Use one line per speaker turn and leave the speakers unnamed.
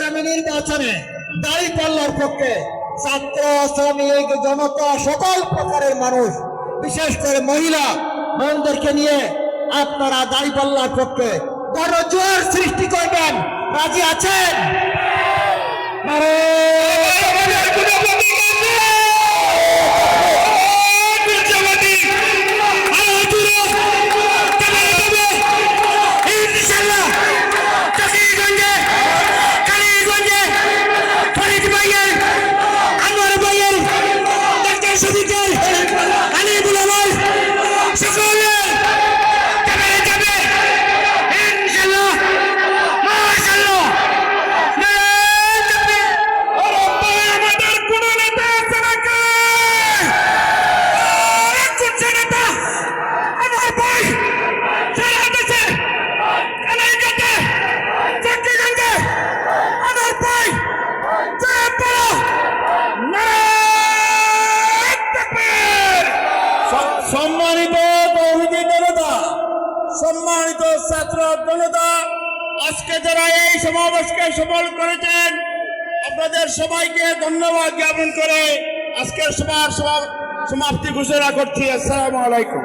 আগামী নির্বাচনে দাঁড়িপাল্লার পক্ষে ছাত্র শ্রমিক জনতা সকল প্রকারের মানুষ বিশেষ করে মহিলা বোনদেরকে নিয়ে আপনারা দাঁড়িপাল্লার পক্ষে গণজোয়ার সৃষ্টি করবেন, রাজি আছেন?
সম্মানিত তৌহিদি জনতা, সম্মানিত ছাত্র জনতা, আজকে যারা এই সমাবেশকে সফল করেছেন আপনাদের সবাইকে ধন্যবাদ জ্ঞাপন করে আজকের সভার সমাপ্তি ঘোষণা করছি। আসসালামু আলাইকুম।